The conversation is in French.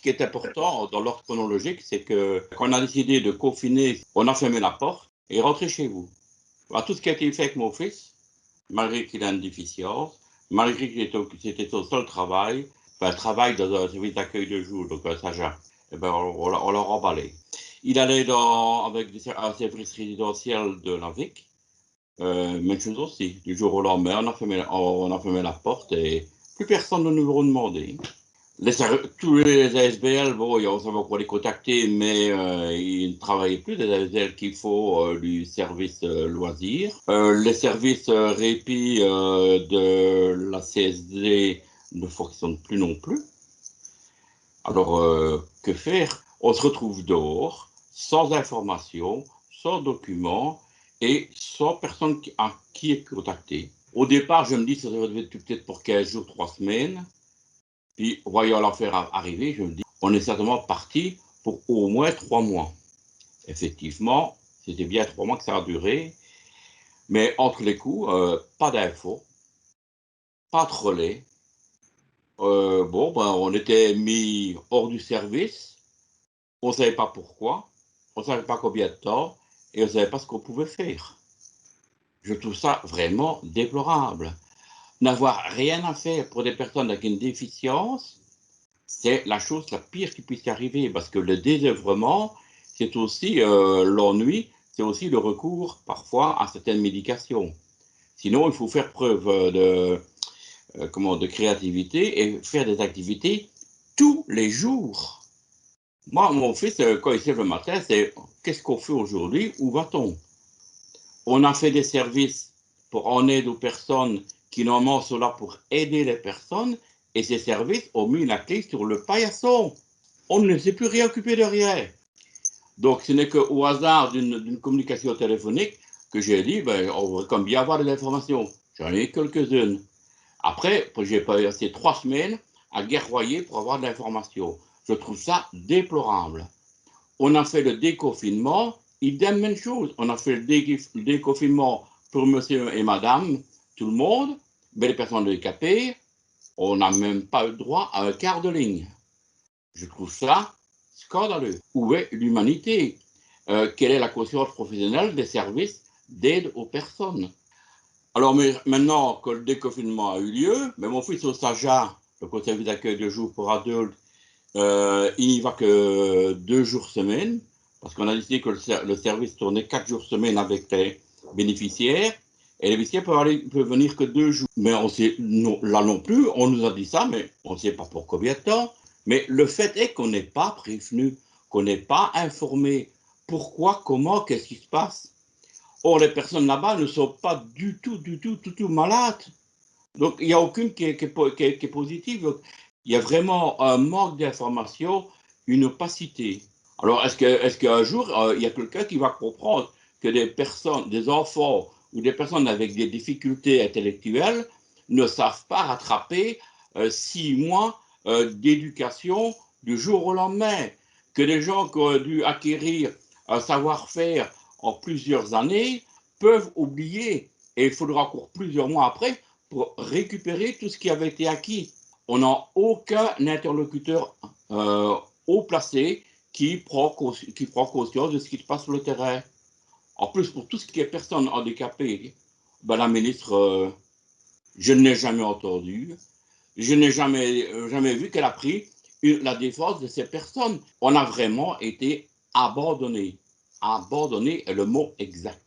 qui est important dans l'ordre chronologique, c'est que quand on a décidé de confiner, on a fermé la porte et rentré chez vous. Voilà, tout ce qui a été fait avec mon fils, malgré qu'il a une déficience, malgré qu'il était au seul travail, travail dans un service d'accueil de jour, donc un Saja, et ben on l'a emballé. Il allait avec un service résidentiel de la VIC, même chose aussi. Du jour au lendemain, on a fermé la porte et plus personne ne nous a demandé. Tous les ASBL, bon, on savait qu'on les contacter, mais ils ne travaillaient plus, les ASBL qu'il faut du service loisirs. Les services répit de la CSD ne fonctionnent plus non plus. Alors, que faire? On se retrouve dehors, sans information, sans documents et sans personne à qui est contacté. Au départ, je me dis que ça devait être peut-être pour 15 jours, 3 semaines. Puis, voyant l'affaire arriver, je me dis, on est certainement parti pour au moins 3 mois. Effectivement, c'était bien 3 mois que ça a duré. Mais entre les coups, pas d'infos, pas de relais. On était mis hors du service. On ne savait pas pourquoi, on ne savait pas combien de temps, et on ne savait pas ce qu'on pouvait faire. Je trouve ça vraiment déplorable. N'avoir rien à faire pour des personnes avec une déficience, c'est la chose la pire qui puisse arriver, parce que le désœuvrement, c'est aussi l'ennui, c'est aussi le recours parfois à certaines médications. Sinon, il faut faire preuve de créativité et faire des activités tous les jours. Moi, mon fils, quand il se lève le matin, c'est qu'est-ce qu'on fait aujourd'hui? Où va-t-on? On a fait des services en aide aux personnes qui normalement sont là pour aider les personnes, et ces services ont mis la clé sur le paillasson. On ne s'est plus réoccupé de rien. Donc, ce n'est qu'au hasard d'une communication téléphonique que j'ai dit, on voudrait comme bien avoir des informations. J'en ai quelques-unes. Après, j'ai passé 3 semaines à guerroyer pour avoir de l'information. Je trouve ça déplorable. On a fait le déconfinement, idem même chose. On a fait le déconfinement pour monsieur et madame, tout le monde, mais les personnes handicapées, on n'a même pas eu droit à un quart de ligne. Je trouve ça scandaleux. Où est l'humanité? Quelle est la conscience professionnelle des services d'aide aux personnes? Alors maintenant que le déconfinement a eu lieu, mais mon fils au Saja, le service d'accueil de jour pour adultes, il n'y va que 2 jours semaine, parce qu'on a décidé que le service tournait 4 jours semaine avec les bénéficiaires, et les bénéficiaires peuvent venir que 2 jours. Mais là non plus, on nous a dit ça, mais on ne sait pas pour combien de temps. Mais le fait est qu'on n'est pas prévenu, qu'on n'est pas informé. Pourquoi, comment, qu'est-ce qui se passe? Or, les personnes là-bas ne sont pas du tout malades. Donc, il n'y a aucune qui est positive. Donc, il y a vraiment un manque d'information, une opacité. Alors, est-ce qu'un jour, il y a quelqu'un qui va comprendre que des enfants ou des personnes avec des difficultés intellectuelles ne savent pas rattraper 6 mois d'éducation du jour au lendemain, que des gens qui ont dû acquérir un savoir-faire en plusieurs années peuvent oublier, et il faudra encore plusieurs mois après pour récupérer tout ce qui avait été acquis. On n'a aucun interlocuteur haut placé qui prend conscience de ce qui se passe sur le terrain. En plus, pour tout ce qui est personnes handicapées, la ministre, je ne l'ai jamais entendue, je n'ai jamais vu qu'elle a pris la défense de ces personnes. On a vraiment été abandonnés. Abandonnés est le mot exact.